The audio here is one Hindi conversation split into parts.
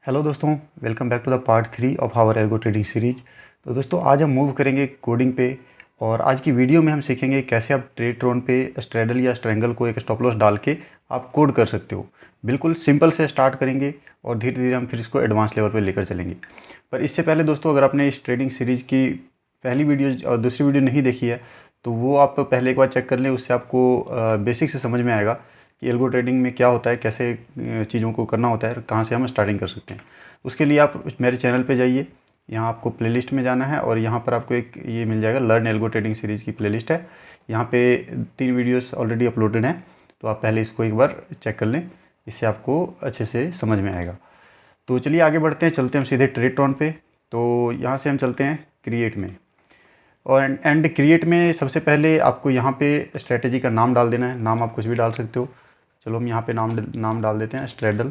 हेलो दोस्तों, welcome back to the part 3 of our algo trading series. तो दोस्तों आज हम मूव करेंगे कोडिंग पे और आज की वीडियो में हम सीखेंगे कैसे आप ट्रेडट्रॉन पे स्ट्रैडल या स्ट्रैंगल को एक स्टॉप लॉस डाल के आप कोड कर सकते हो। बिल्कुल सिंपल से स्टार्ट करेंगे और धीरे धीरे हम फिर इसको एडवांस लेवल पे लेकर चलेंगे। पर इससे पहले दोस्तों, अगर आपने इस ट्रेडिंग सीरीज की पहली वीडियो और दूसरी वीडियो नहीं देखी है तो वो आप पहले एक बार चेक कर लें। उससे आपको बेसिक से समझ में आएगा कि एल्गो ट्रेडिंग में क्या होता है, कैसे चीज़ों को करना होता है, कहाँ से हम स्टार्टिंग कर सकते हैं। उसके लिए आप मेरे चैनल पे जाइए, यहाँ आपको प्लेलिस्ट में जाना है और यहाँ पर आपको एक ये मिल जाएगा, लर्न एल्गो ट्रेडिंग सीरीज़ की प्लेलिस्ट है। यहाँ पे 3 वीडियोस ऑलरेडी अपलोडेड हैं, तो आप पहले इसको एक बार चेक कर लें, इससे आपको अच्छे से समझ में आएगा। तो चलिए आगे बढ़ते हैं, चलते हैं हम सीधे ट्रेडट्रॉन पे। तो यहाँ से हम चलते हैं क्रिएट में, और एंड क्रिएट में सबसे पहले आपको यहाँ पे स्ट्रेटेजी का नाम डाल देना है। नाम आप कुछ भी डाल सकते हो। चलो हम यहाँ पे नाम डाल देते हैं स्ट्रैडल,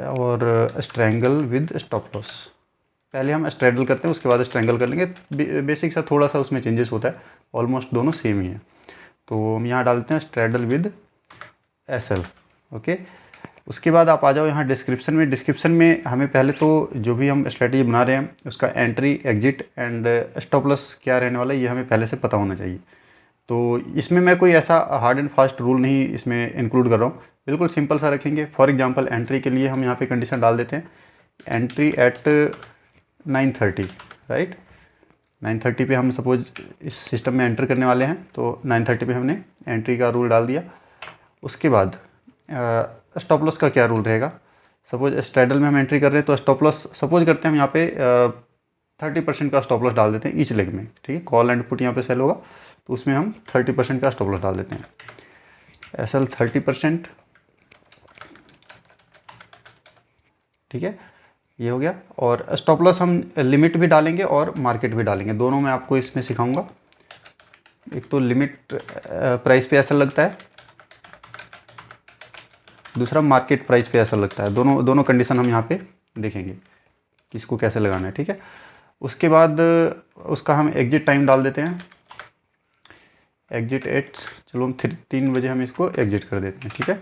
और स्ट्रैंगल विद स्टॉप लॉस। पहले हम स्ट्रैडल करते हैं, उसके बाद स्ट्रैंगल कर लेंगे। बेसिक सा थोड़ा सा उसमें चेंजेस होता है, ऑलमोस्ट दोनों सेम ही है। तो हम यहाँ डालते हैं स्ट्रैडल विद एसएल। ओके, उसके बाद आप आ जाओ यहाँ डिस्क्रिप्शन में। डिस्क्रिप्शन में हमें पहले तो जो भी हम स्ट्रेटजी बना रहे हैं उसका entry, exit and stop loss क्या रहने वाला है, ये हमें पहले से पता होना चाहिए। तो इसमें मैं कोई ऐसा हार्ड एंड फास्ट रूल नहीं इसमें इंक्लूड कर रहा हूँ, बिल्कुल सिंपल सा रखेंगे। फॉर एग्जांपल एंट्री के लिए हम यहाँ पे कंडीशन डाल देते हैं, एंट्री एट 9:30, राइट। 9:30 पे हम सपोज इस सिस्टम में एंटर करने वाले हैं, तो 9:30 पे हमने एंट्री का रूल डाल दिया। उसके बाद स्टॉप लॉस का क्या रूल रहेगा। सपोज स्ट्रैडल में हम एंट्री कर रहे हैं तो स्टॉप लॉस सपोज करते हैं हम यहाँ पे 30% का स्टॉप लॉस डाल देते हैं ईच लेग में, ठीक है। कॉल एंड पुट यहाँ पे सेल होगा तो उसमें हम 30% का स्टॉप लॉस डाल देते हैं। एसएल 30%, ठीक है, ये हो गया। और स्टॉप लॉस हम लिमिट भी डालेंगे और मार्केट भी डालेंगे, दोनों मैं आपको इसमें सिखाऊंगा। एक तो लिमिट प्राइस पे एसएल लगता है, दूसरा मार्केट प्राइस पे एसएल लगता है। दोनों कंडीशन हम यहाँ पे देखेंगे कि इसको कैसे लगाना है, ठीक है। उसके बाद उसका हम एग्जिट टाइम डाल देते हैं, एग्जिट एट, चलो हम 3 बजे हम इसको एग्जिट कर देते हैं, ठीक है।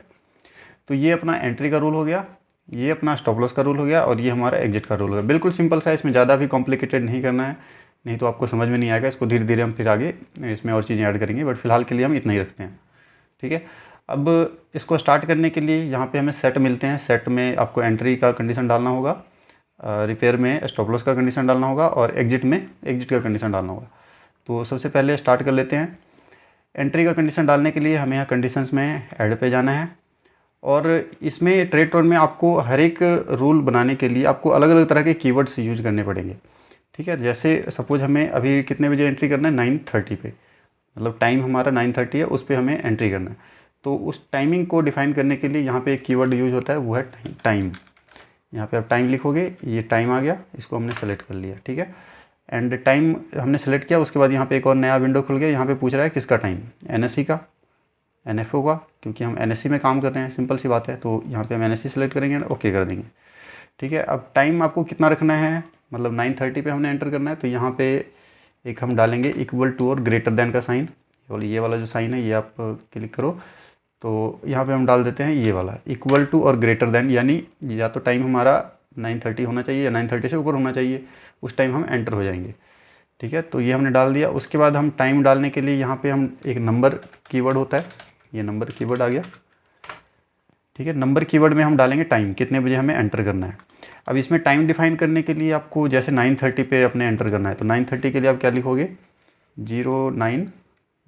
तो ये अपना एंट्री का रूल हो गया, ये अपना स्टॉप लॉस का रूल हो गया, और ये हमारा एग्जिट का रूल हो गया। बिल्कुल सिंपल सा है, इसमें ज़्यादा भी कॉम्प्लिकेटेड नहीं करना है, नहीं तो आपको समझ में नहीं आएगा। इसको धीरे धीरे हम फिर आगे इसमें और चीज़ें ऐड करेंगे, बट फिलहाल के लिए हम इतना ही रखते हैं, ठीक है। अब इसको स्टार्ट करने के लिए यहाँ पे हमें सेट मिलते हैं। सेट में आपको एंट्री का कंडीशन डालना होगा, रिपेयर में स्टॉप लॉस का कंडीशन डालना होगा, और एग्जिट में एग्जिट का कंडीशन डालना होगा। तो सबसे पहले स्टार्ट कर लेते हैं। एंट्री का कंडीशन डालने के लिए हमें यहाँ कंडीशंस में ऐड पे जाना है, और इसमें ट्रेडट्रॉन में आपको हर एक रूल बनाने के लिए आपको अलग अलग तरह के कीवर्ड्स यूज करने पड़ेंगे, ठीक है। जैसे सपोज हमें अभी कितने बजे एंट्री करना है, 9:30 पे, मतलब टाइम हमारा 9:30 है, उस पर हमें एंट्री करना है। तो उस टाइमिंग को डिफाइन करने के लिए यहाँ पे एक कीवर्ड यूज होता है, वो है टाइम। यहाँ पे आप टाइम लिखोगे, ये टाइम आ गया, इसको हमने सेलेक्ट कर लिया, ठीक है। एंड टाइम हमने सेलेक्ट किया, उसके बाद यहाँ पे एक और नया विंडो खुल गया। यहाँ पे पूछ रहा है किसका टाइम, एनएससी का, एनएफओ का, क्योंकि हम एनएससी में काम कर रहे हैं, सिंपल सी बात है। तो यहाँ पे हम एनएससी सेलेक्ट करेंगे, ओके कर देंगे, ठीक है। अब टाइम आपको कितना रखना है, मतलब 9:30 पे हमने एंटर करना है, तो यहाँ पे एक हम डालेंगे इक्वल टू और ग्रेटर देन का साइन, ये वाला जो साइन है ये आप क्लिक करो। तो यहाँ पे हम डाल देते हैं ये वाला इक्वल टू और ग्रेटर देन, यानी या तो टाइम हमारा 9:30 होना चाहिए या 9:30 से ऊपर होना चाहिए, उस टाइम हम एंटर हो जाएंगे, ठीक है। तो ये हमने डाल दिया। उसके बाद हम टाइम डालने के लिए यहाँ पे हम एक नंबर कीवर्ड होता है, ये नंबर कीवर्ड आ गया, ठीक है। नंबर कीवर्ड में हम डालेंगे टाइम, कितने बजे हमें एंटर करना है। अब इसमें टाइम डिफाइन करने के लिए आपको जैसे 9:30 पे अपने एंटर करना है, तो 9:30 के लिए आप क्या लिखोगे, 09,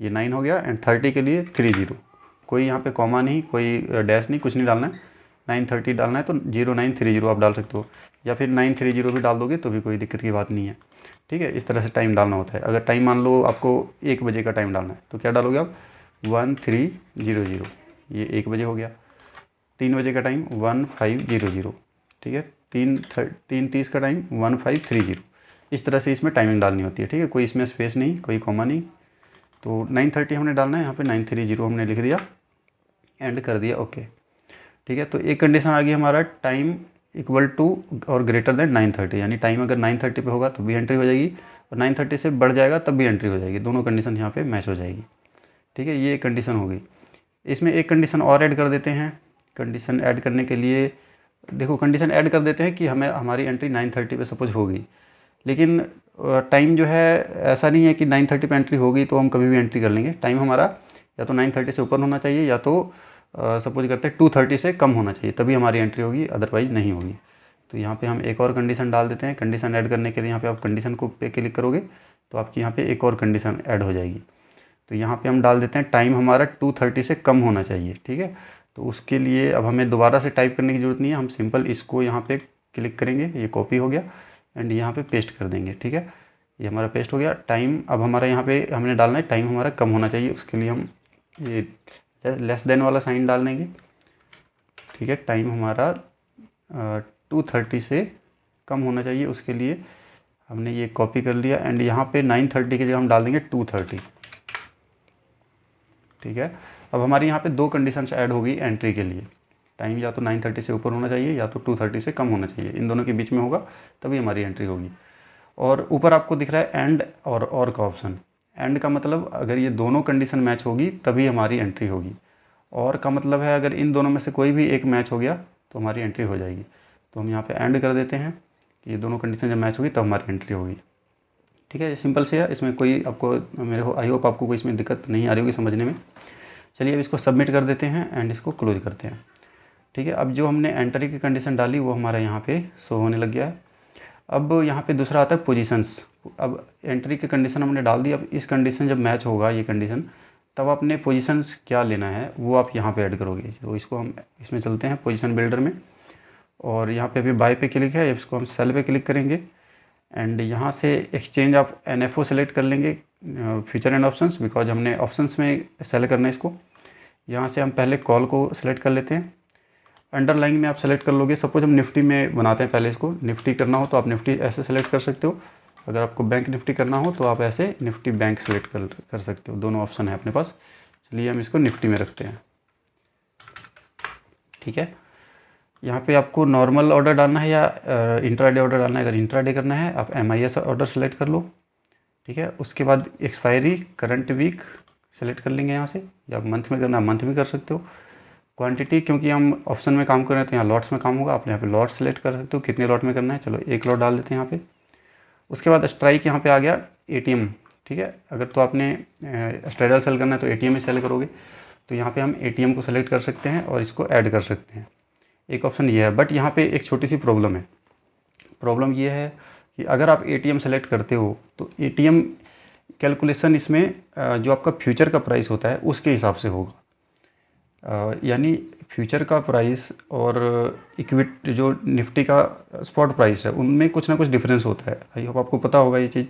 ये 9 हो गया, एंड 30 के लिए 30, कोई यहाँ पे कॉमा नहीं, कोई डैश नहीं, कुछ नहीं डालना है। 9:30 डालना है तो 0930 आप डाल सकते हो, या फिर 930 भी डाल दोगे तो भी कोई दिक्कत की बात नहीं है, ठीक है। इस तरह से टाइम डालना होता है। अगर टाइम मान लो आपको 1 बजे का टाइम डालना है तो क्या डालोगे आप, 1300, ये 1 बजे हो गया। 3 बजे का टाइम 1500, ठीक है। 3:30 का टाइम 1530। इस तरह से इसमें टाइमिंग डालनी होती है, ठीक है। कोई इसमें स्पेस नहीं, कोई कॉमा नहीं। तो 9:30 हमने डालना है, यहाँ पे 930 हमने लिख दिया, एंड कर दिया, ओके, ठीक है। तो एक कंडीशन आ गई हमारा, टाइम इक्वल टू और ग्रेटर देन 9:30, यानी टाइम अगर 9:30 पे होगा तो भी एंट्री हो जाएगी, और 9:30 से बढ़ जाएगा तब भी एंट्री हो जाएगी, दोनों कंडीशन यहाँ पे मैच हो जाएगी, ठीक है। ये एक कंडीशन हो गई। इसमें एक कंडीशन और ऐड कर देते हैं। कंडीशन ऐड करने के लिए देखो, कंडीशन ऐड कर देते हैं कि हमारी एंट्री 9:30 पे सपोज होगी, लेकिन टाइम जो है ऐसा नहीं है कि 9:30 पे एंट्री होगी तो हम कभी भी एंट्री कर लेंगे। टाइम हमारा या तो 9:30 से ऊपर होना चाहिए या तो सपोज करते हैं 2:30 से कम होना चाहिए, तभी हमारी एंट्री होगी, अदरवाइज़ नहीं होगी। तो यहाँ पे हम एक और कंडीशन डाल देते हैं। कंडीशन ऐड करने के लिए यहाँ पे आप कंडीशन को पे क्लिक करोगे तो आपकी यहाँ पे एक और कंडीशन ऐड हो जाएगी। तो यहाँ पे हम डाल देते हैं टाइम हमारा 2:30 से कम होना चाहिए, ठीक है। तो उसके लिए अब हमें दोबारा से टाइप करने की ज़रूरत नहीं है, हम सिंपल इसको यहाँ पे क्लिक करेंगे, ये कॉपी हो गया, एंड यहाँ पे पेस्ट कर देंगे, ठीक है। ये हमारा पेस्ट हो गया। टाइम अब हमारा यहाँ पे हमने डालना है, टाइम हमारा कम होना चाहिए, उसके लिए हम ये लेस देन वाला साइन डाल देंगे, ठीक है। टाइम हमारा 2:30 से कम होना चाहिए, उसके लिए हमने ये कॉपी कर लिया, एंड यहाँ पे 9:30 की जगह हम डाल देंगे 2:30, ठीक है। अब हमारी यहाँ पे दो कंडीशंस ऐड होगी एंट्री के लिए। टाइम या तो 9:30 से ऊपर होना चाहिए या तो 2:30 से कम होना चाहिए, इन दोनों के बीच में होगा तभी हमारी एंट्री होगी। और ऊपर आपको दिख रहा है एंड और का ऑप्शन। एंड का मतलब अगर ये दोनों कंडीशन मैच होगी तभी हमारी एंट्री होगी, और का मतलब है अगर इन दोनों में से कोई भी एक मैच हो गया तो हमारी एंट्री हो जाएगी। तो हम यहाँ पे एंड कर देते हैं कि ये दोनों कंडीशन जब मैच होगी तब हमारी एंट्री होगी, ठीक है। सिंपल से है, इसमें कोई आपको आई होप आपको कोई इसमें दिक्कत नहीं आ रही होगी समझने में। चलिए अब इसको सबमिट कर देते हैं एंड इसको क्लोज करते हैं, ठीक है। अब जो हमने एंट्री की कंडीशन डाली वो हमारा यहाँ पे शो होने लग गया है। अब यहाँ पे दूसरा आता है पोजीशंस। अब एंट्री की कंडीशन हमने डाल दी, अब इस कंडीशन जब मैच होगा ये कंडीशन, तब आपने पोजीशंस क्या लेना है वो आप यहाँ पे ऐड करोगे। तो इसको हम इसमें चलते हैं पोजीशन बिल्डर में, और यहाँ पे अभी बाय पे क्लिक है, इसको हम सेल पे क्लिक करेंगे, एंड यहाँ से एक्सचेंज आप NFO सेलेक्ट कर लेंगे, फ्यूचर एंड ऑप्शंस, बिकॉज हमने ऑप्शंस में सेलेक्ट करना है इसको। यहाँ से हम पहले कॉल को सेलेक्ट कर लेते हैं, अंडरलाइन में आप सेलेक्ट कर लोगे। सपोज हम निफ्टी में बनाते हैं, पहले इसको निफ्टी करना हो तो आप निफ्टी ऐसे सेलेक्ट कर सकते हो, अगर आपको बैंक निफ्टी करना हो तो आप ऐसे निफ्टी बैंक सेलेक्ट कर सकते हो, दोनों ऑप्शन है अपने पास। चलिए हम इसको निफ्टी में रखते हैं, ठीक है। यहाँ पे आपको नॉर्मल ऑर्डर डालना है या इंट्राडे ऑर्डर डालना है। अगर इंट्राडे करना है आप MIS ऑर्डर सेलेक्ट कर लो, ठीक है। उसके बाद एक्सपायरी करंट वीक सेलेक्ट कर लेंगे यहाँ से, या मंथ में करना है मंथ भी कर सकते हो। क्वांटिटी, क्योंकि हम ऑप्शन में काम कर रहे हैं तो यहाँ लॉट्स में काम होगा, आप यहाँ पे लॉट सेलेक्ट कर सकते हो, कितने लॉट में करना है। चलो एक लॉट डाल देते हैं यहाँ पे। उसके बाद स्ट्राइक यहाँ पे आ गया ATM, ठीक है। अगर तो आपने स्ट्रेडल सेल करना है तो ATM में सेल करोगे, तो यहाँ पे हम ATM को सेलेक्ट कर सकते हैं और इसको ऐड कर सकते हैं। एक ऑप्शन ये है, बट यहाँ पे एक छोटी सी प्रॉब्लम है। प्रॉब्लम ये है कि अगर आप ATM सेलेक्ट करते हो तो ATM कैलकुलेशन इसमें जो आपका फ्यूचर का प्राइस होता है उसके हिसाब से होगा, यानी फ्यूचर का प्राइस और इक्विटी जो निफ्टी का स्पॉट प्राइस है उनमें कुछ ना कुछ डिफरेंस होता है। आई होप आपको पता होगा ये चीज़।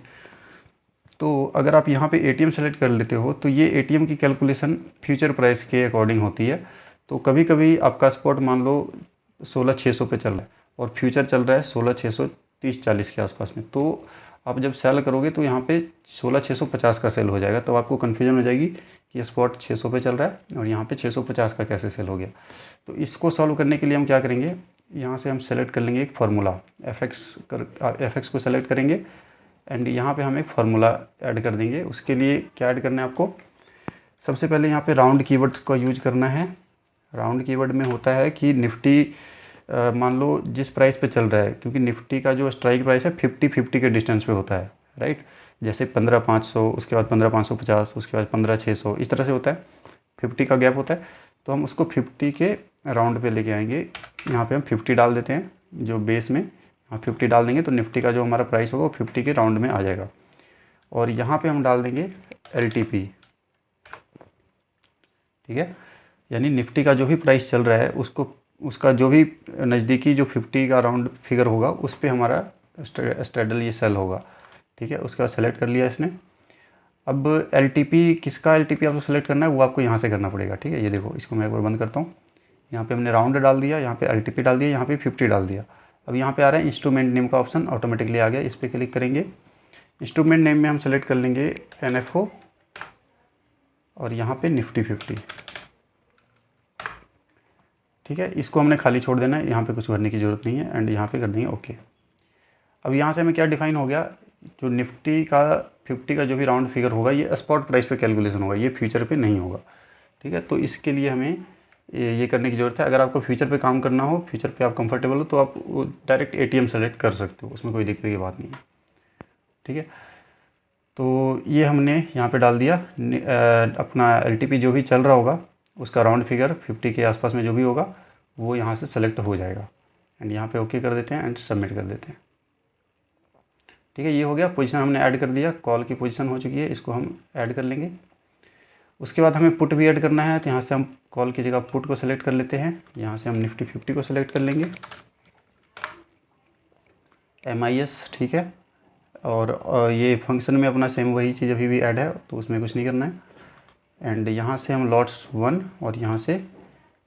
तो अगर आप यहाँ पे ATM सेलेक्ट कर लेते हो तो ये ATM की कैलकुलेशन फ्यूचर प्राइस के अकॉर्डिंग होती है। तो कभी कभी आपका स्पॉट मान लो 16,600 पे चल रहा है और फ्यूचर चल रहा है 16,630-40 के आसपास में, तो आप जब सेल करोगे तो यहाँ पे 16,650 का सेल हो जाएगा, तो आपको कन्फ्यूजन हो जाएगी कि ये स्पॉट 600 पे चल रहा है और यहाँ पे 650 का कैसे सेल हो गया। तो इसको सॉल्व करने के लिए हम क्या करेंगे, यहाँ से हम सेलेक्ट कर लेंगे एक फार्मूला, FX को सेलेक्ट करेंगे, एंड यहाँ पे हम एक फार्मूला ऐड कर देंगे। उसके लिए क्या ऐड करना है आपको, सबसे पहले यहाँ पे राउंड कीवर्ड का यूज करना है। राउंड कीवर्ड में होता है कि निफ्टी मान लो जिस प्राइस पे चल रहा है, क्योंकि निफ्टी का जो स्ट्राइक प्राइस है 50-50 के डिस्टेंस पे होता है, राइट। जैसे 15,500, उसके बाद 15,550, उसके बाद 15,600, इस तरह से होता है, 50 का गैप होता है। तो हम उसको 50 के राउंड पे लेके आएंगे। यहाँ पे हम 50 डाल देते हैं, जो बेस में यहाँ 50 डाल देंगे तो निफ्टी का जो हमारा प्राइस होगा वो 50 के राउंड में आ जाएगा। और यहाँ पे हम डाल देंगे LTP, ठीक है, यानी निफ्टी का जो भी प्राइस चल रहा है उसका जो भी नज़दीकी जो 50 का राउंड फिगर होगा उस पर हमारा स्ट्रेडल ये सेल होगा, ठीक है। उसके बाद सेलेक्ट कर लिया इसने। अब LTP, किसका LTP आपको सेलेक्ट करना है वो आपको यहाँ से करना पड़ेगा, ठीक है। ये देखो, इसको मैं एक बार बंद करता हूँ। यहाँ पे हमने राउंड डाल दिया, यहाँ पे LTP डाल दिया, यहाँ पे 50 डाल दिया। अब यहाँ पे आ रहा है इंस्ट्रूमेंट नेम का ऑप्शन, ऑटोमेटिकली आ गया, इस पर क्लिक करेंगे। इंस्ट्रूमेंट नेम में हम सेलेक्ट कर लेंगे NFO और यहाँ पे निफ्टी 50, ठीक है। इसको हमने खाली छोड़ देना है, यहाँ पे कुछ भरने की ज़रूरत नहीं है, एंड यहाँ पे कर देंगे ओके। अब यहाँ से हमें क्या डिफाइन हो गया, जो निफ्टी का 50 का जो भी राउंड फिगर होगा ये स्पॉट प्राइस पे कैलकुलेशन होगा, ये फ्यूचर पे नहीं होगा, ठीक है। तो इसके लिए हमें ये करने की ज़रूरत है। अगर आपको फ्यूचर पे काम करना हो, फ्यूचर पे आप कंफर्टेबल हो, तो आप डायरेक्ट ATM सेलेक्ट कर सकते हो, उसमें कोई दिक्कत की बात नहीं है, ठीक है। तो ये हमने यहाँ पे डाल दिया। अपना LTP जो भी चल रहा होगा उसका राउंड फिगर 50 के आसपास में जो भी होगा वो यहाँ से सेलेक्ट हो जाएगा। एंड यहाँ पे ओके कर देते हैं एंड सबमिट कर देते हैं, ठीक है। ये हो गया, पोजीशन हमने ऐड कर दिया, कॉल की पोजीशन हो चुकी है, इसको हम ऐड कर लेंगे। उसके बाद हमें पुट भी ऐड करना है, तो यहाँ से हम कॉल की जगह पुट को सेलेक्ट कर लेते हैं। यहाँ से हम निफ्टी 50 को सेलेक्ट कर लेंगे, MIS, ठीक है। और ये फंक्शन में अपना सेम वही चीज़ अभी भी ऐड है, तो उसमें कुछ नहीं करना है। एंड यहाँ से हम लॉट्स 1 और यहाँ से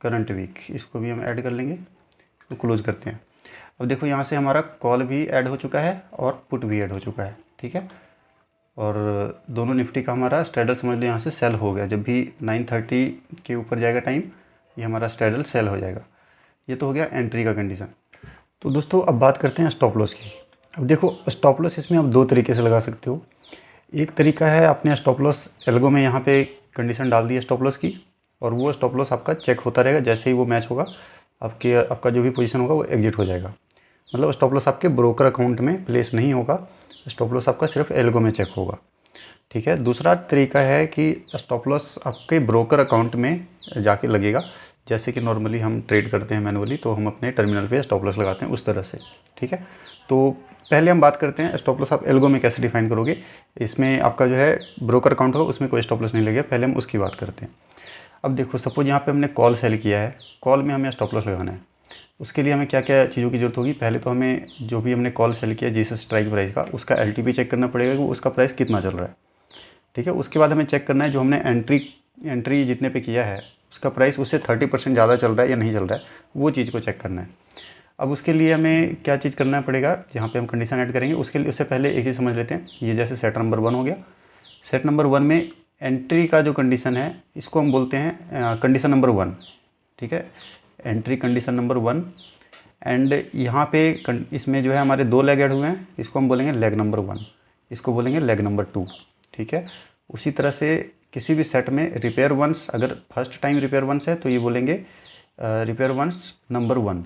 करंट वीक, इसको भी हम ऐड कर लेंगे, तो क्लोज करते हैं। अब देखो यहाँ से हमारा कॉल भी ऐड हो चुका है और पुट भी ऐड हो चुका है, ठीक है। और दोनों निफ्टी का हमारा स्ट्रैडल समझ लो यहाँ से सेल हो गया। जब भी 9:30 के ऊपर जाएगा टाइम, ये हमारा स्ट्रैडल सेल हो जाएगा। ये तो हो गया एंट्री का कंडीशन। तो दोस्तों अब बात करते हैं स्टॉप लॉस की। अब देखो स्टॉप लॉस इसमें आप दो तरीके से लगा सकते हो। एक तरीका है, आपने स्टॉप लॉस एल्गो में यहाँ पे कंडीशन डाल दी है स्टॉप लॉस की, और वो स्टॉप लॉस आपका चेक होता रहेगा। जैसे ही वो मैच होगा आपका जो भी पोजीशन होगा वो एग्जिट हो जाएगा। मतलब स्टॉप लॉस आपके ब्रोकर अकाउंट में प्लेस नहीं होगा, स्टॉप लॉस आपका सिर्फ एल्गो में चेक होगा, ठीक है। दूसरा तरीका है कि स्टॉप लॉस आपके ब्रोकर अकाउंट में जाके लगेगा। जैसे कि नॉर्मली हम ट्रेड करते हैं मैनुअली, तो हम अपने टर्मिनल पे स्टॉप लॉस लगाते हैं उस तरह से, ठीक है। तो पहले हम बात करते हैं स्टॉप लॉस आप एल्गो में कैसे डिफाइन करोगे। इसमें आपका जो है ब्रोकर अकाउंट होगा, उसमें कोई स्टॉप लॉस नहीं लगेगा, पहले हम उसकी बात करते हैं। अब देखो सपोज यहाँ पे हमने कॉल सेल किया है, कॉल में हमें स्टॉप लॉस लगाना है। उसके लिए हमें क्या क्या चीज़ों की ज़रूरत होगी। पहले तो हमें जो भी हमने कॉल सेल किया जीसस स्ट्राइक प्राइस का, उसका LTP चेक करना पड़ेगा कि उसका प्राइस कितना चल रहा है, ठीक है। उसके बाद हमें चेक करना है जो हमने एंट्री जितने पे किया है उसका प्राइस उससे 30% ज़्यादा चल रहा है या नहीं चल रहा है, वो चीज़ को चेक करना है। अब उसके लिए हमें क्या चीज़ करना पड़ेगा, जहाँ पे हम कंडीशन ऐड करेंगे उसके लिए, उससे पहले एक चीज़ समझ लेते हैं। ये जैसे सेट नंबर 1 हो गया, सेट नंबर 1 में एंट्री का जो कंडीशन है इसको हम बोलते हैं कंडीशन नंबर 1, ठीक है। Entry condition number 1। एंड यहाँ पे इसमें जो है हमारे 2 लेग ऐड हुए हैं, इसको हम बोलेंगे लेग नंबर 1, इसको बोलेंगे लेग नंबर 2, ठीक है। उसी तरह से किसी भी सेट में रिपेयर वंस, अगर फर्स्ट टाइम रिपेयर वंस है तो ये बोलेंगे रिपेयर वंस नंबर 1।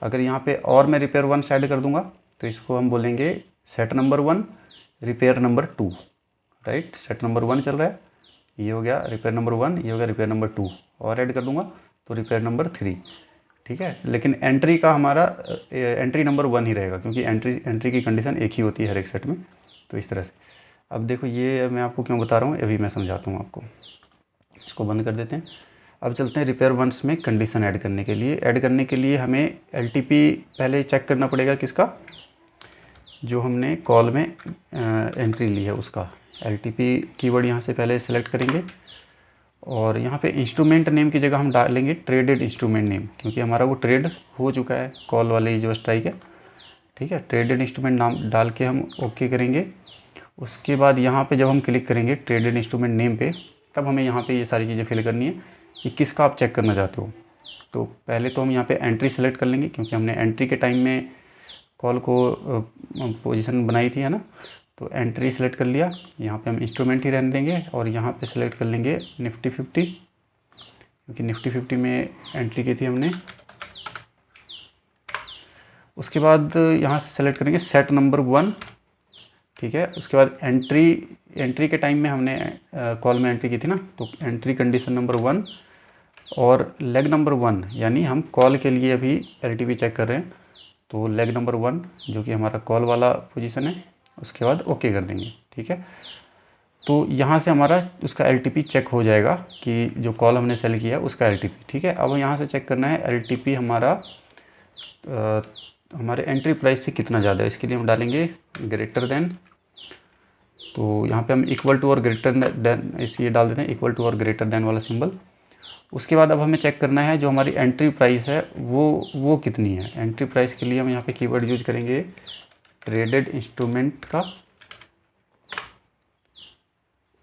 अगर यहाँ पे और मैं रिपेयर वंस ऐड कर दूंगा तो इसको हम बोलेंगे set number 1 repair number 2, right. Set number 1 चल रहा है, ये हो गया रिपेयर नंबर 1, ये हो गया रिपेयर नंबर 2, और ऐड कर दूंगा तो रिपेयर नंबर 3, ठीक है। लेकिन एंट्री का हमारा एंट्री नंबर 1 ही रहेगा, क्योंकि एंट्री की कंडीशन एक ही होती है हर एक सेट में। तो इस तरह से अब देखो ये मैं आपको क्यों बता रहा हूँ, अभी मैं समझाता हूँ आपको। इसको बंद कर देते हैं। अब चलते हैं रिपेयर वंस में कंडीशन ऐड करने के लिए। ऐड करने के लिए हमें LTP पहले चेक करना पड़ेगा, किसका, जो हमने कॉल में एंट्री ली है उसका। LTP कीवर्ड यहाँ से पहले सेलेक्ट करेंगे, और यहाँ पे इंस्ट्रूमेंट नेम की जगह हम डालेंगे ट्रेडेड इंस्ट्रूमेंट नेम, क्योंकि हमारा वो ट्रेड हो चुका है कॉल वाले जो स्ट्राइक है, ठीक है। ट्रेडेड इंस्ट्रूमेंट नाम डाल के हम ओके करेंगे। उसके बाद यहाँ पे जब हम क्लिक करेंगे ट्रेडेड इंस्ट्रूमेंट नेम पे, तब हमें यहाँ पे ये सारी चीज़ें फिल करनी है कि किसका आप चेक करना चाहते हो। तो पहले तो हम यहाँ पे एंट्री सेलेक्ट कर लेंगे, क्योंकि हमने एंट्री के टाइम में कॉल को पोजीशन बनाई थी, है ना। तो एंट्री सेलेक्ट कर लिया, यहाँ पे हम इंस्ट्रूमेंट ही रहने देंगे, और यहाँ पे सेलेक्ट कर लेंगे निफ्टी 50, क्योंकि निफ्टी 50 में एंट्री की थी हमने। उसके बाद यहाँ से सेलेक्ट करेंगे सेट नंबर 1, ठीक है। उसके बाद एंट्री के टाइम में हमने कॉल में एंट्री की थी ना, तो एंट्री कंडीशन नंबर 1 और लेग नंबर 1, यानी हम कॉल के लिए अभी LTP चेक कर रहे हैं, तो लेग नंबर 1 जो कि हमारा कॉल वाला पोजीशन है, उसके बाद ओके कर देंगे, ठीक है। तो यहाँ से हमारा उसका LTP चेक हो जाएगा कि जो कॉल हमने सेल किया उसका LTP, ठीक है। अब यहाँ से चेक करना है LTP हमारा हमारे एंट्री प्राइस से कितना ज़्यादा है। इसके लिए हम डालेंगे ग्रेटर देन, तो यहाँ पे हम इक्वल टू और ग्रेटर देन ये डाल देते हैं, इक्वल टू और ग्रेटर देन वाला सिंबल। उसके बाद अब हमें चेक करना है जो हमारी एंट्री प्राइस है वो कितनी है। एंट्री प्राइस के लिए हम यहाँ पे कीवर्ड यूज करेंगे ट्रेडेड इंस्ट्रूमेंट का।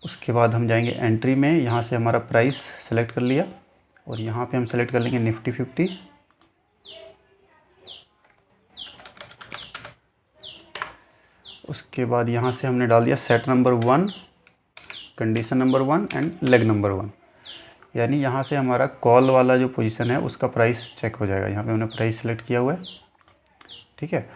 उसके बाद हम जाएंगे एंट्री में, यहाँ से हमारा प्राइस सेलेक्ट कर लिया, और यहाँ पे हम सेलेक्ट कर लेंगे निफ्टी 50। उसके बाद यहाँ से हमने डाल दिया set number 1, condition number 1 and leg number 1। यानी यहाँ से हमारा कॉल वाला जो पोजीशन है उसका प्राइस चेक हो जाएगा। यहाँ पे हमने प्राइस सेलेक्ट किया हुआ है, ठीक है।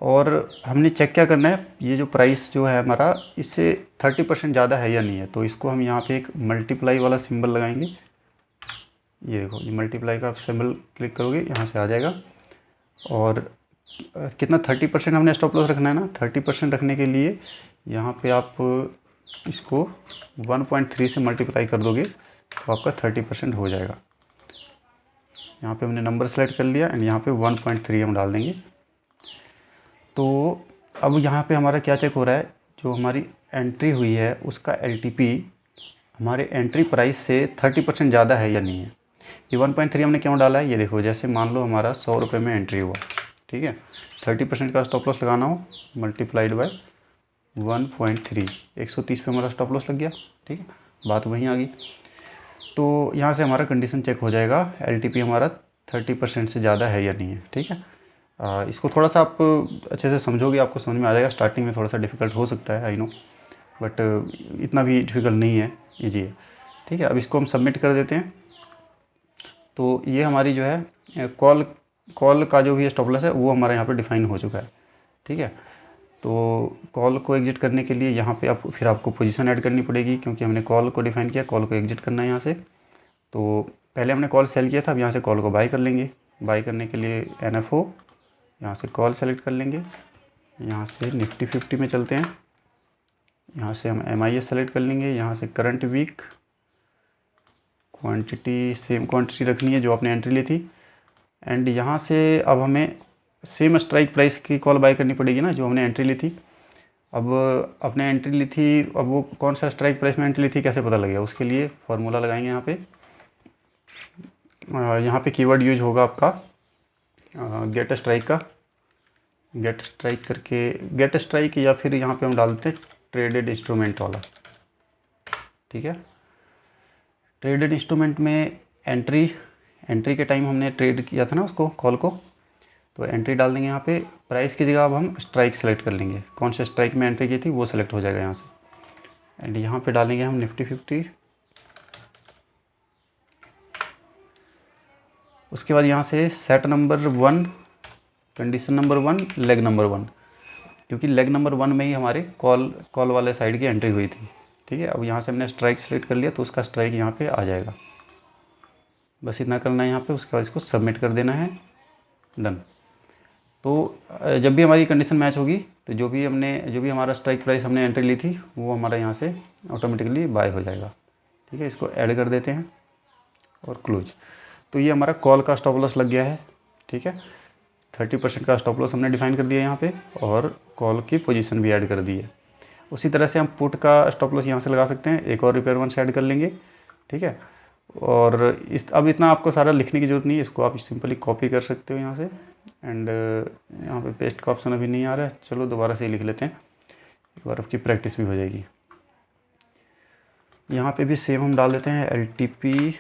और हमने चेक क्या करना है, ये जो प्राइस जो है हमारा इससे 30% ज़्यादा है या नहीं है। तो इसको हम यहाँ पे एक मल्टीप्लाई वाला सिंबल लगाएंगे। ये देखो, ये मल्टीप्लाई का सिंबल क्लिक करोगे यहाँ से आ जाएगा। और कितना 30% हमने स्टॉप लॉस रखना है ना। 30% रखने के लिए यहाँ पे आप इसको 1.3 से मल्टीप्लाई कर दोगे तो आपका 30% हो जाएगा। यहाँ पे हमने नंबर सेलेक्ट कर लिया एंड यहाँ पे 1.3 हम डाल देंगे। तो अब यहाँ पे हमारा क्या चेक हो रहा है, जो हमारी एंट्री हुई है उसका LTP हमारे एंट्री प्राइस से 30% ज़्यादा है या नहीं है। ये 1.3 हमने क्यों डाला है, ये देखो, जैसे मान लो हमारा 100 रुपये में एंट्री हुआ, ठीक है। 30% का स्टॉप लॉस लगाना हो, मल्टीप्लाइड बाय 1.3, 130 पे हमारा स्टॉप लॉस लग गया, ठीक है। बात वहीं आ गई। तो यहाँ से हमारा कंडीशन चेक हो जाएगा, LTP हमारा 30% से ज़्यादा है या नहीं है, ठीक है। इसको थोड़ा सा आप अच्छे से समझोगे आपको समझ में आ जाएगा। स्टार्टिंग में थोड़ा सा डिफ़िकल्ट हो सकता है, आई नो, बट इतना भी डिफ़िकल्ट नहीं है, ईजी है, ठीक है। अब इसको हम सबमिट कर देते हैं। तो ये हमारी जो है कॉल का जो भी स्टॉप लॉस है वो हमारा यहाँ पे डिफ़ाइन हो चुका है, ठीक है। तो कॉल को एग्जिट करने के लिए यहाँ पे फिर आपको पोजीशन ऐड करनी पड़ेगी, क्योंकि हमने कॉल को डिफ़ाइन किया, कॉल को एग्जिट करना है यहाँ से। तो पहले हमने कॉल सेल किया था, अब यहाँ से कॉल को बाय कर लेंगे। बाय करने के लिए NFO, यहाँ से कॉल सेलेक्ट कर लेंगे। यहाँ से निफ्टी 50 में चलते हैं, यहाँ से हम MIS सेलेक्ट कर लेंगे। यहाँ से current week quantity same quantity रखनी है जो आपने एंट्री ली थी। एंड यहाँ से अब हमें सेम स्ट्राइक प्राइस की कॉल बाय करनी पड़ेगी ना, जो हमने एंट्री ली थी। अब अपने एंट्री ली थी, अब वो कौन सा स्ट्राइक प्राइस में एंट्री ली थी कैसे पता लगेगा, उसके लिए फार्मूला लगाएंगे यहाँ पे। यहाँ पे कीवर्ड यूज होगा आपका गेट स्ट्राइक का। गेट स्ट्राइक करके, गेट स्ट्राइक, या फिर यहाँ पे हम डाल देते हैं ट्रेडेड इंस्ट्रूमेंट वाला, ठीक है। ट्रेडेड इंस्ट्रूमेंट में एंट्री के टाइम हमने ट्रेड किया था ना उसको, कॉल को, तो एंट्री डाल देंगे यहाँ पे। प्राइस की जगह अब हम स्ट्राइक सेलेक्ट कर लेंगे, कौन से स्ट्राइक में एंट्री की थी वो सेलेक्ट हो जाएगा यहाँ से। एंड यहाँ पे डालेंगे हम निफ्टी 50। उसके बाद यहाँ से set number 1, condition number 1, leg number 1, क्योंकि लेग नंबर 1 में ही हमारे कॉल वाले साइड की एंट्री हुई थी, ठीक है। अब यहाँ से हमने स्ट्राइक सेलेक्ट कर लिया तो उसका स्ट्राइक यहाँ पे आ जाएगा। बस इतना करना है यहाँ पे, उसके बाद इसको सबमिट कर देना है, डन। तो जब भी हमारी कंडीशन मैच होगी तो जो भी हमारा स्ट्राइक प्राइस हमने एंट्री ली थी वो हमारा यहाँ से ऑटोमेटिकली बाय हो जाएगा, ठीक है। इसको ऐड कर देते हैं और क्लोज। तो ये हमारा कॉल का स्टॉप लॉस लग गया है, ठीक है। 30% का स्टॉप लॉस हमने डिफाइन कर दिया यहाँ पे, और कॉल की पोजीशन भी ऐड कर दी है। उसी तरह से हम पुट का स्टॉप लॉस यहाँ से लगा सकते हैं, एक और रिपेयर वन से ऐड कर लेंगे, ठीक है। और अब इतना आपको सारा लिखने की ज़रूरत नहीं है, इसको आप सिंपली कॉपी कर सकते हो यहाँ से। एंड यहाँ पे पेस्ट का ऑप्शन अभी नहीं आ रहा है, चलो दोबारा से ही लिख लेते हैं, एक बार आपकी प्रैक्टिस भी हो जाएगी। यहाँ पे भी सेम हम डाल देते हैं LTP,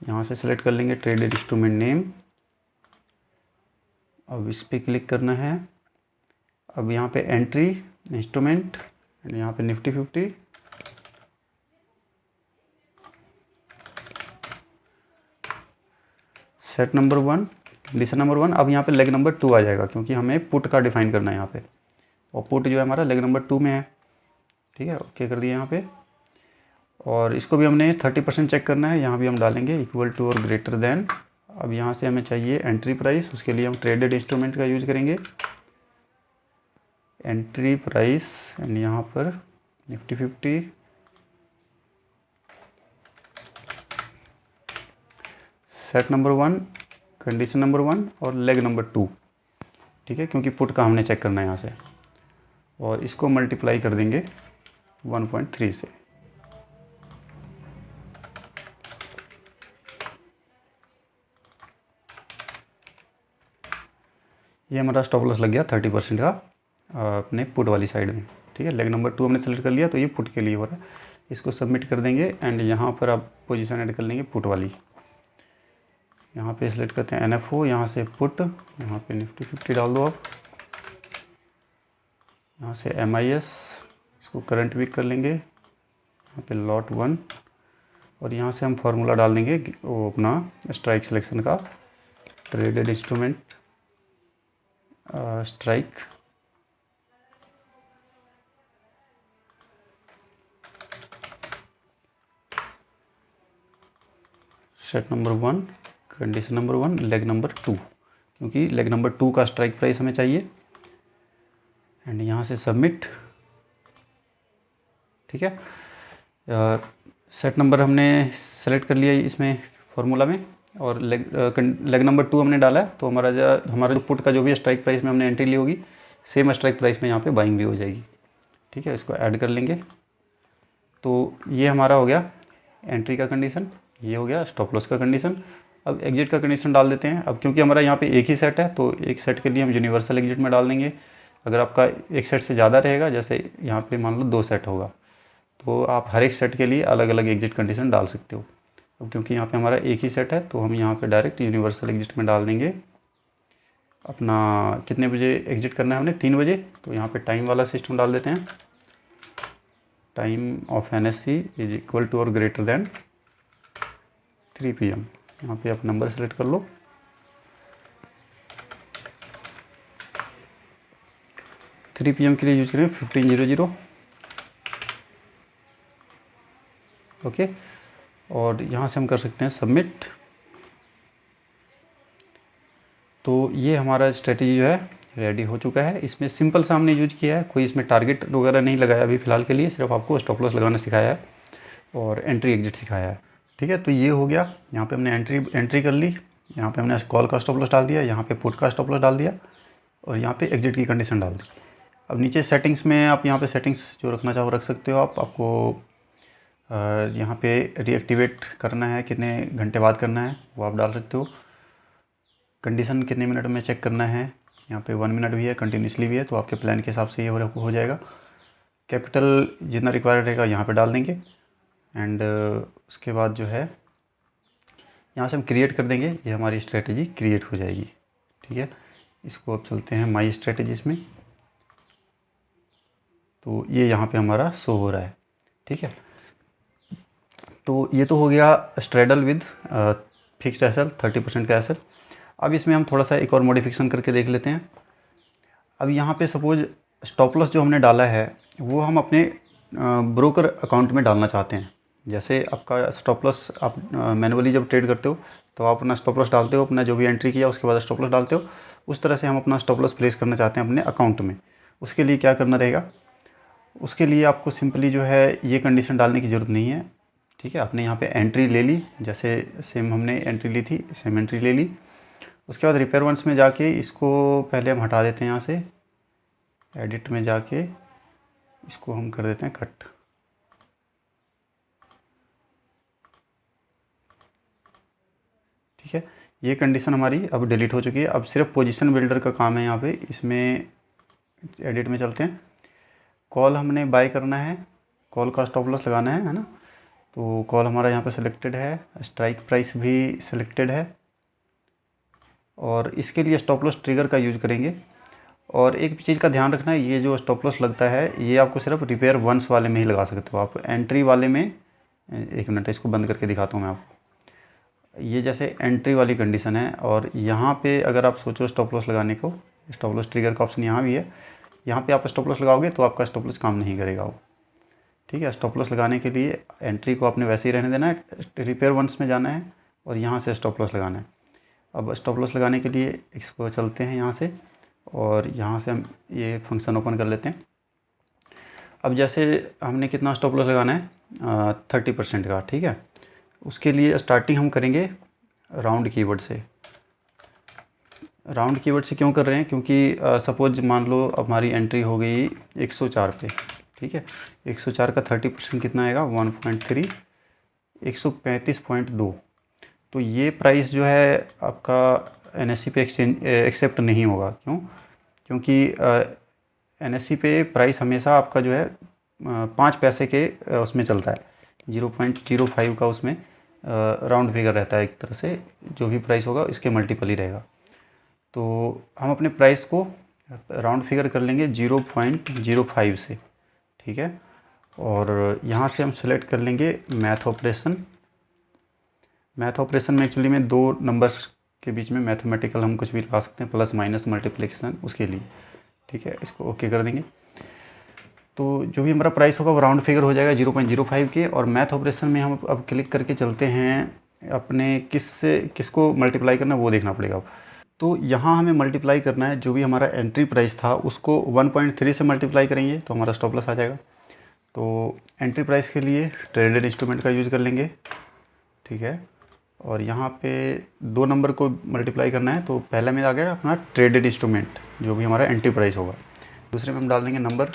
यहाँ से सेलेक्ट कर लेंगे ट्रेडेड इंस्ट्रूमेंट नेम। अब इस पर क्लिक करना है। अब यहाँ पे एंट्री इंस्ट्रूमेंट एंड यहाँ पे Nifty 50, set number 1, condition number 1। अब यहाँ पे लेग नंबर 2 आ जाएगा, क्योंकि हमें पुट का डिफाइन करना है यहाँ पे, और पुट जो है हमारा लेग नंबर 2 में है, ठीक है। ओके कर दिया यहाँ पे। और इसको भी हमने 30% चेक करना है, यहाँ भी हम डालेंगे इक्वल टू और ग्रेटर देन। अब यहाँ से हमें चाहिए एंट्री प्राइस, उसके लिए हम ट्रेडेड इंस्ट्रूमेंट का यूज करेंगे, एंट्री प्राइस एंड यहाँ पर Nifty 50, set number 1, condition number 1 और लेग नंबर 2, ठीक है, क्योंकि पुट का हमने चेक करना है यहाँ से। और इसको मल्टीप्लाई कर देंगे 1.3 से। ये हमारा स्टॉप लॉस लग गया 30% का अपने पुट वाली साइड में, ठीक है। लेग नंबर 2 हमने सेलेक्ट कर लिया, तो ये पुट के लिए हो रहा है। इसको सबमिट कर देंगे एंड यहाँ पर आप पोजीशन ऐड कर लेंगे पुट वाली। यहाँ पे सेलेक्ट करते हैं NFO, यहाँ से पुट, यहाँ पे निफ्टी 50 डाल दो आप। यहाँ से MIS, इसको करंट वीक कर लेंगे, यहाँ पे लॉट 1, और यहाँ से हम फार्मूला डाल देंगे वो अपना स्ट्राइक सिलेक्शन का, traded instrument strike set number 1, condition number 1, leg number 2, क्योंकि लेग नंबर 2 का स्ट्राइक प्राइस हमें चाहिए। एंड यहाँ से सबमिट। ठीक है, सेट नंबर हमने सेलेक्ट कर लिया इसमें फार्मूला में, और लेग नंबर 2 हमने डाला है, तो हमारा जो पुट का जो भी स्ट्राइक प्राइस में हमने एंट्री ली होगी, सेम स्ट्राइक प्राइस में यहाँ पे बाइंग भी हो जाएगी। ठीक है, इसको ऐड कर लेंगे। तो ये हमारा हो गया एंट्री का कंडीशन, ये हो गया स्टॉप लॉस का कंडीशन। अब एग्जिट का कंडीशन डाल देते हैं। अब क्योंकि हमारा यहाँ पे एक ही सेट है, तो एक सेट के लिए हम यूनिवर्सल एग्जिट में डाल देंगे। अगर आपका एक सेट से ज़्यादा रहेगा, जैसे यहाँ पे मान लो 2 सेट होगा, तो आप हर एक सेट के लिए अलग अलग एग्जिट कंडीशन डाल सकते हो। अब क्योंकि यहाँ पे हमारा एक ही सेट है, तो हम यहाँ पे डायरेक्ट यूनिवर्सल एग्जिट में डाल देंगे अपना कितने बजे एग्जिट करना है हमने, 3 बजे। तो यहाँ पे टाइम वाला सिस्टम डाल देते हैं, time of NSE is equal to और ग्रेटर देन 3 PM। यहाँ पे आप नंबर सेलेक्ट कर लो, 3 PM के लिए यूज करें 1500। ओके, और यहाँ से हम कर सकते हैं सबमिट। तो ये हमारा स्ट्रेटजी जो है रेडी हो चुका है। इसमें सिंपल सा हमने यूज किया है, कोई इसमें टारगेट वगैरह नहीं लगाया अभी फ़िलहाल के लिए, सिर्फ आपको स्टॉप लॉस लगाना सिखाया है और एंट्री एग्जिट सिखाया है। ठीक है, तो ये हो गया। यहाँ पे हमने एंट्री कर ली, यहाँ पे हमने कॉल का स्टॉप लॉस डाल दिया, यहाँ पे पुट का स्टॉप लॉस डाल दिया, और यहाँ पे एग्जिट की कंडीशन डाल दी। अब नीचे सेटिंग्स में आप यहाँ पे सेटिंग्स जो रखना चाहो रख सकते हो। आपको यहाँ पे रीएक्टिवेट करना है, कितने घंटे बाद करना है वो आप डाल सकते हो। कंडीशन कितने मिनट में चेक करना है, यहाँ पे 1 मिनट भी है, कंटिन्यूसली भी है, तो आपके प्लान के हिसाब से ये हो जाएगा। कैपिटल जितना रिक्वायर्ड रहेगा यहाँ पे डाल देंगे। एंड उसके बाद जो है यहाँ से हम क्रिएट कर देंगे, ये हमारी स्ट्रेटजी क्रिएट हो जाएगी। ठीक है, इसको अब चलते हैं माई स्ट्रेटजीज में, तो ये यहाँ पे हमारा शो हो रहा है। ठीक है, तो ये तो हो गया स्ट्रेडल विद फिक्स्ड एसएल 30% का एसएल। अब इसमें हम थोड़ा सा एक और मॉडिफिकेशन करके देख लेते हैं। अब यहाँ पे सपोज स्टॉप लॉस जो हमने डाला है वो हम अपने ब्रोकर अकाउंट में डालना चाहते हैं। जैसे आपका स्टॉप लॉस आप मैनुअली जब ट्रेड करते हो तो आप अपना स्टॉप लॉस डालते हो, अपना जो भी एंट्री किया उसके बाद स्टॉप लॉस डालते हो, उस तरह से हम अपना स्टॉप लॉस प्लेस करना चाहते हैं अपने अकाउंट में। उसके लिए क्या करना रहेगा, उसके लिए आपको सिंपली जो है ये कंडीशन डालने की ज़रूरत नहीं है। ठीक है, आपने यहाँ पे एंट्री ले ली, जैसे सेम हमने एंट्री ली थी, सेम एंट्री ले ली। उसके बाद रिपेयर वंस में जाके इसको पहले हम हटा देते हैं, यहाँ से एडिट में जाके इसको हम कर देते हैं कट। ठीक है, ये कंडीशन हमारी अब डिलीट हो चुकी है। अब सिर्फ पोजीशन बिल्डर का काम है यहाँ पे। इसमें एडिट में चलते हैं, कॉल हमने बाय करना है, कॉल का स्टॉप लॉस लगाना है ना। तो कॉल हमारा यहाँ पे सिलेक्टेड है, स्ट्राइक प्राइस भी सिलेक्टेड है, और इसके लिए स्टॉप लॉस ट्रिगर का यूज़ करेंगे। और एक चीज़ का ध्यान रखना है, ये जो स्टॉप लॉस लगता है ये आपको सिर्फ रिपेयर वंस वाले में ही लगा सकते हो। आप एंट्री वाले में, एक मिनट इसको बंद करके दिखाता हूँ मैं आपको। ये जैसे एंट्री वाली कंडीशन है, और यहाँ पे अगर आप सोचो स्टॉप लॉस लगाने को, स्टॉप लॉस ट्रिगर का ऑप्शन यहाँ भी है, यहाँ पे आप स्टॉप लॉस लगाओगे तो आपका स्टॉप लॉस काम नहीं करेगा वो। ठीक है, स्टॉप लॉस लगाने के लिए एंट्री को आपने वैसे ही रहने देना है, रिपेयर वंस में जाना है और यहाँ से स्टॉप लॉस लगाना है। अब स्टॉप लॉस लगाने के लिए इसको चलते हैं यहाँ से, और यहाँ से हम ये फंक्शन ओपन कर लेते हैं। अब जैसे हमने कितना स्टॉप लॉस लगाना है, 30% का। ठीक है, उसके लिए स्टार्टिंग हम करेंगे राउंड कीवर्ड से। राउंड कीवर्ड से क्यों कर रहे हैं, क्योंकि सपोज मान लो हमारी एंट्री हो गई 104 पे। ठीक है, 104 का 30% कितना आएगा, 1.3, 135.2। तो ये प्राइस जो है आपका NSE पे एक्सेप्ट नहीं होगा। क्यों, क्योंकि NSE पे प्राइस हमेशा आपका जो है 5 पैसे के उसमें चलता है, 0.05 का उसमें राउंड फिगर रहता है। एक तरह से जो भी प्राइस होगा इसके मल्टीपल ही रहेगा। तो हम अपने प्राइस को राउंड फिगर कर लेंगे 0.05 से। ठीक है, और यहाँ से हम सेलेक्ट कर लेंगे मैथ ऑपरेशन मैथ ऑपरेशन में एक्चुअली में दो नंबर्स के बीच में मैथमेटिकल हम कुछ भी लगा सकते हैं, प्लस माइनस मल्टीप्लिकेशन उसके लिए, ठीक है। इसको ओके कर देंगे। तो जो भी हमारा प्राइस होगा वो राउंड फिगर हो जाएगा 0.05 के। और मैथ ऑपरेशन में हम अब क्लिक करके चलते हैं अपने किसको मल्टीप्लाई करना है वो देखना पड़ेगा अब। तो यहाँ हमें मल्टीप्लाई करना है, जो भी हमारा एंट्री प्राइस था उसको 1.3 से मल्टीप्लाई करेंगे तो हमारा स्टॉप लॉस आ जाएगा। तो एंट्री प्राइस के लिए ट्रेडेड इंस्ट्रूमेंट का यूज़ कर लेंगे, ठीक है। और यहाँ पे दो नंबर को मल्टीप्लाई करना है, तो पहले में आ गया अपना ट्रेडेड इंस्ट्रूमेंट जो भी हमारा एंट्री प्राइस होगा। दूसरे में हम डाल देंगे नंबर,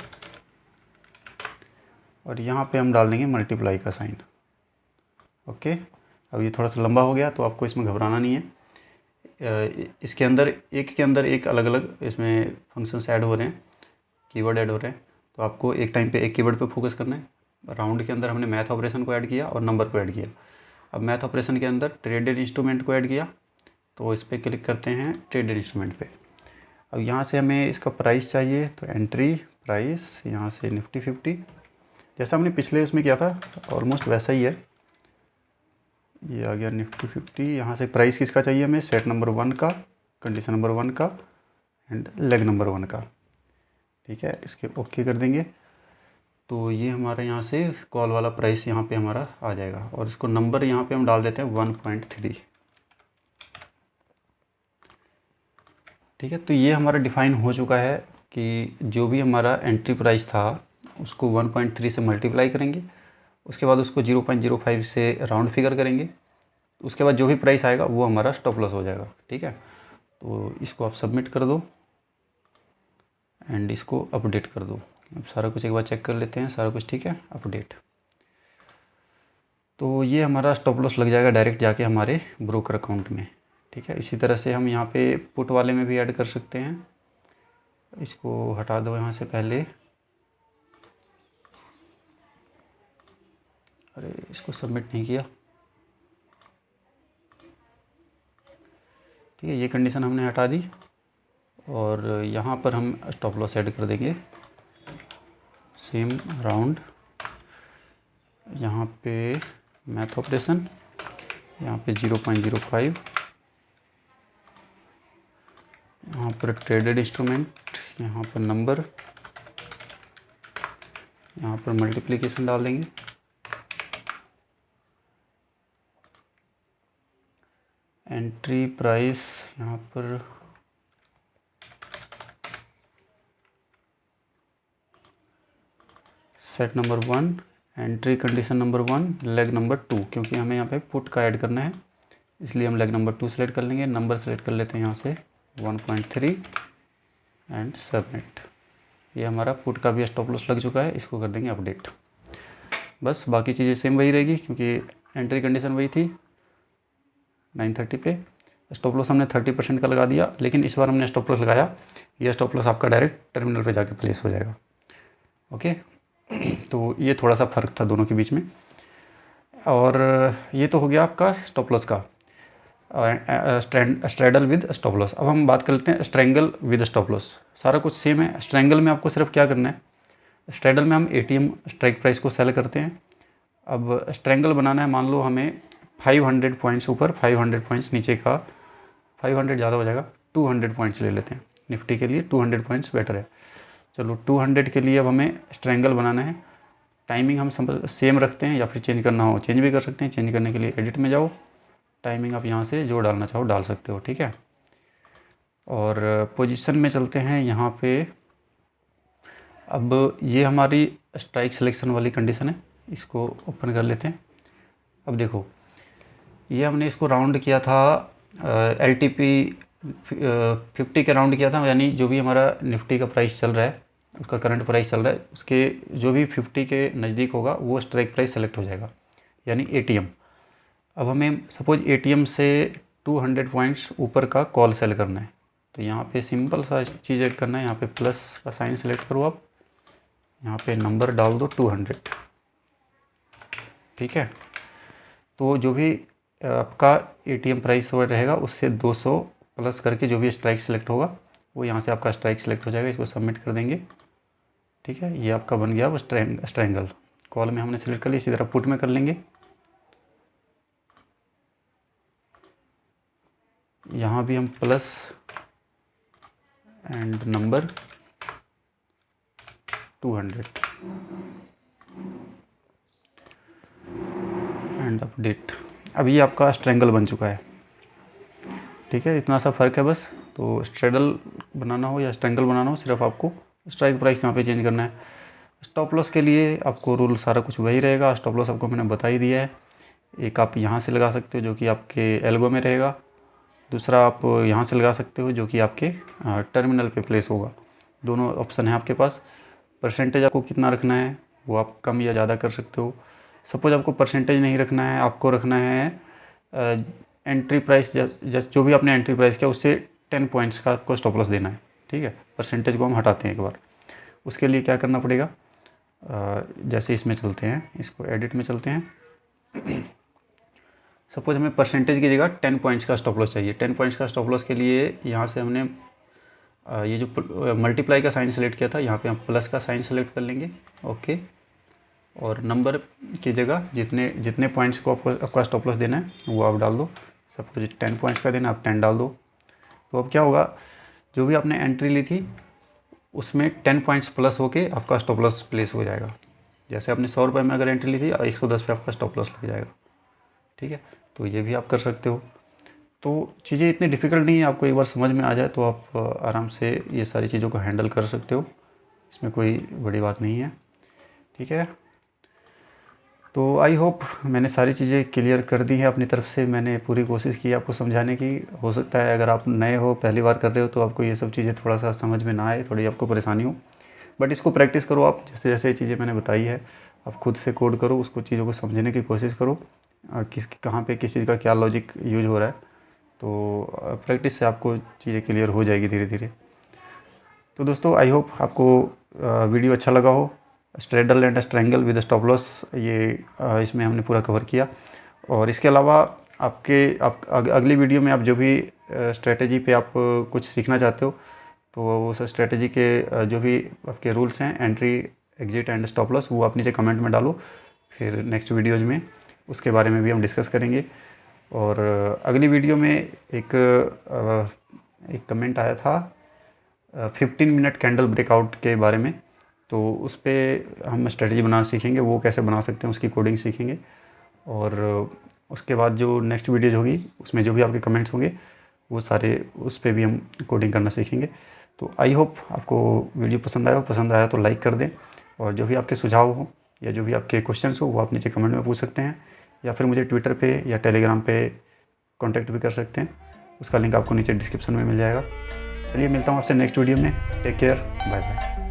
और यहाँ पे हम डाल देंगे मल्टीप्लाई का साइन, ओके। अब ये थोड़ा सा लंबा हो गया तो आपको इसमें घबराना नहीं है। इसके अंदर एक अलग अलग इसमें फंक्शंस ऐड हो रहे हैं, कीवर्ड ऐड हो रहे हैं, तो आपको एक टाइम पे एक कीवर्ड पे फोकस करना है। राउंड के अंदर हमने मैथ ऑपरेशन को ऐड किया और नंबर को ऐड किया। अब मैथ ऑपरेशन के अंदर ट्रेडेड इंस्ट्रूमेंट को ऐड किया, तो इस पर क्लिक करते हैं ट्रेडेड इंस्ट्रूमेंट पे। अब यहाँ से हमें इसका प्राइस चाहिए, तो एंट्री प्राइस यहाँ से निफ्टी 50, जैसा हमने पिछले उसमें किया था ऑलमोस्ट वैसा ही है। ये आ गया निफ्टी 50। यहाँ से प्राइस किसका चाहिए हमें, सेट नंबर 1 का, कंडीशन नंबर 1 का एंड लेग नंबर 1 का, ठीक है। इसके ओके कर देंगे तो ये हमारे यहाँ से कॉल वाला प्राइस यहाँ पे हमारा आ जाएगा। और इसको नंबर यहाँ पे हम डाल देते हैं 1.3, ठीक है। तो ये हमारा डिफ़ाइन हो चुका है कि जो भी हमारा एंट्री प्राइस था उसको 1.3 से मल्टीप्लाई करेंगे, उसके बाद उसको 0.05 से राउंड फिगर करेंगे, उसके बाद जो भी प्राइस आएगा वो हमारा स्टॉप लॉस हो जाएगा, ठीक है। तो इसको आप सबमिट कर दो एंड इसको अपडेट कर दो। अब सारा कुछ एक बार चेक कर लेते हैं, सारा कुछ ठीक है, अपडेट। तो ये हमारा स्टॉप लॉस लग जाएगा डायरेक्ट जाके हमारे ब्रोकर अकाउंट में, ठीक है। इसी तरह से हम यहाँ पे पुट वाले में भी ऐड कर सकते हैं। इसको हटा दो यहाँ से पहले, अरे इसको सबमिट नहीं किया, ठीक है। ये कंडीशन हमने हटा दी और यहाँ पर हम स्टॉप लॉस ऐड कर देंगे, सेम राउंड। यहाँ पे मैथ ऑपरेशन, यहाँ पे 0.05, यहाँ पर ट्रेडेड इंस्ट्रूमेंट, यहाँ पर नंबर, यहाँ पर मल्टीप्लिकेशन डाल देंगे, एंट्री प्राइस यहाँ पर set number 1, entry condition number 1, leg number 2, क्योंकि हमें यहाँ पे पुट का ऐड करना है इसलिए हम लेग नंबर 2 सेलेक्ट कर लेंगे। नंबर सेलेक्ट कर लेते हैं यहाँ से 1.3 एंड सबमिट। ये हमारा पुट का भी स्टॉप लॉस लग चुका है, इसको कर देंगे अपडेट। बस बाकी चीज़ें सेम वही रहेगी क्योंकि एंट्री कंडीशन वही थी 930 पे। स्टॉप लॉस हमने 30% का लगा दिया, लेकिन इस बार हमने स्टॉप लॉस लगाया, यह स्टॉप लॉस आपका डायरेक्ट टर्मिनल पे जाके प्लेस हो जाएगा, ओके। तो ये थोड़ा सा फ़र्क था दोनों के बीच में। और ये तो हो गया आपका स्टॉप लॉस का, स्ट्रैडल विद स्टॉप लॉस। अब हम बात कर लेते हैं स्ट्रैंगल विद स्टॉप लॉस। सारा कुछ सेम है। स्ट्रैंगल में आपको सिर्फ क्या करना है, स्ट्रैडल में हम एटीएम स्ट्राइक प्राइस को सेल करते हैं। अब स्ट्रैंगल बनाना है, मान लो हमें 500 पॉइंट्स ऊपर, 500 पॉइंट्स नीचे का, 500 ज़्यादा हो जाएगा, 200 पॉइंट्स ले लेते हैं। निफ्टी के लिए 200 पॉइंट्स बेटर है। चलो 200 के लिए अब हमें स्ट्रैंगल बनाना है। टाइमिंग हम सेम रखते हैं या फिर चेंज करना हो चेंज भी कर सकते हैं। चेंज करने के लिए एडिट में जाओ, टाइमिंग आप यहाँ से जो डालना चाहो डाल सकते हो, ठीक है। और पोजीशन में चलते हैं यहाँ पे। अब ये हमारी स्ट्राइक सिलेक्शन वाली कंडीशन है, इसको ओपन कर लेते हैं। अब देखो ये हमने इसको राउंड किया था, LTP 50 के राउंड किया था, यानी जो भी हमारा निफ्टी का प्राइस चल रहा है, उसका करंट प्राइस चल रहा है, उसके जो भी 50 के नज़दीक होगा वो स्ट्राइक प्राइस सेलेक्ट हो जाएगा, यानी ATM। अब हमें सपोज ATM से 200 पॉइंट्स ऊपर का कॉल सेल करना है, तो यहाँ पे सिंपल सा चीज़ ऐड करना है। यहाँ पे प्लस का साइन सेलेक्ट करो आप, यहाँ पे नंबर डाल दो 200, ठीक है। तो जो भी आपका ATM प्राइस रहेगा उससे 200 प्लस करके जो भी स्ट्राइक सेलेक्ट होगा वो यहाँ से आपका स्ट्राइक सेलेक्ट हो जाएगा। इसको सबमिट कर देंगे, ठीक है। ये आपका बन गया वो स्ट्रैंगल। कॉल में हमने सेलेक्ट कर लिया, इसी तरह पुट में कर लेंगे। यहाँ भी हम plus and number 200 and update. अब ये आपका स्ट्रेंगल बन चुका है, ठीक है। इतना सा फ़र्क है बस। तो स्ट्रेडल बनाना हो या स्ट्रेंगल बनाना हो, सिर्फ आपको स्ट्राइक प्राइस यहाँ पे चेंज करना है। स्टॉप लॉस के लिए आपको रूल सारा कुछ वही रहेगा। स्टॉप लॉस आपको मैंने बता ही दिया है। एक आप यहाँ से लगा सकते हो जो कि आपके एल्बो में रहेगा, दूसरा आप यहाँ से लगा सकते हो जो कि आपके टर्मिनल पे प्लेस होगा। दोनों ऑप्शन है आपके पास। परसेंटेज आपको कितना रखना है वो आप कम या ज़्यादा कर सकते हो। सपोज आपको परसेंटेज नहीं रखना है, आपको रखना है एंट्री प्राइस, जो भी आपने एंट्री प्राइस किया उससे 10 पॉइंट्स का आपको स्टॉप लॉस देना है, ठीक है। परसेंटेज को हम हटाते हैं एक बार। उसके लिए क्या करना पड़ेगा, जैसे इसमें चलते हैं, इसको एडिट में चलते हैं। सपोज हमें परसेंटेज की जगह 10 पॉइंट्स का स्टॉप लॉस चाहिए। 10 पॉइंट्स का स्टॉप लॉस के लिए यहाँ से हमने ये जो मल्टीप्लाई का साइन सेलेक्ट किया था, यहाँ पे हम प्लस का साइन सेलेक्ट कर लेंगे, ओके। और नंबर की जगह जितने पॉइंट्स को आपका स्टॉप लॉस देना है वो आप डाल दो। सपोज 10 पॉइंट्स का देना, आप 10 डाल दो। तो अब क्या होगा, जो भी आपने एंट्री ली थी उसमें 10 पॉइंट्स प्लस होके आपका स्टॉप लॉस प्लेस हो जाएगा। जैसे आपने 100 रुपये में अगर एंट्री ली थी, 110 पे आपका स्टॉप लॉस लग जाएगा, ठीक है। तो ये भी आप कर सकते हो। तो चीज़ें इतनी डिफ़िकल्ट नहीं है, आपको एक बार समझ में आ जाए तो आप आराम से ये सारी चीज़ों को हैंडल कर सकते हो। इसमें कोई बड़ी बात नहीं है, ठीक है। तो आई होप मैंने सारी चीज़ें क्लियर कर दी हैं अपनी तरफ से। मैंने पूरी कोशिश की आपको समझाने की। हो सकता है अगर आप नए हो, पहली बार कर रहे हो, तो आपको ये सब चीज़ें थोड़ा सा समझ में ना आए, थोड़ी आपको परेशानी हो। बट इसको प्रैक्टिस करो आप, जैसे जैसे चीज़ें मैंने बताई है आप खुद से कोड करो, उसको चीज़ों को समझने की कोशिश करो, कहाँ पे किस चीज़ का क्या लॉजिक यूज हो रहा है। तो प्रैक्टिस से आपको चीज़ें क्लियर हो जाएगी धीरे धीरे। तो दोस्तों आई होप आपको वीडियो अच्छा लगा हो। Straddle and strangle with stop loss, ये इसमें हमने पूरा कवर किया। और इसके अलावा अगली वीडियो में आप जो भी स्ट्रेटजी पे आप कुछ सीखना चाहते हो, तो उस स्ट्रेटजी के जो भी आपके रूल्स हैं, entry, exit and stop loss, वो आप नीचे कमेंट में डालो। फिर नेक्स्ट वीडियोज़ में उसके बारे में भी हम डिस्कस करेंगे। और अगली वीडियो में एक कमेंट आया था 15 मिनट कैंडल ब्रेकआउट के बारे में। तो उस पर हम स्ट्रेटजी बनाना सीखेंगे, वो कैसे बना सकते हैं उसकी कोडिंग सीखेंगे। और उसके बाद जो नेक्स्ट वीडियोज होगी उसमें जो भी आपके कमेंट्स होंगे वो सारे उस पर भी हम कोडिंग करना सीखेंगे। तो आई होप आपको वीडियो पसंद आया तो लाइक कर दें। और जो भी आपके सुझाव हो या जो भी आपके क्वेश्चंस हो वो आप नीचे कमेंट में पूछ सकते हैं, या फिर मुझे ट्विटर पे या टेलीग्राम पे कांटेक्ट भी कर सकते हैं। उसका लिंक आपको नीचे डिस्क्रिप्शन में मिल जाएगा। चलिए मिलता हूँ आपसे नेक्स्ट वीडियो में। Take care, bye bye.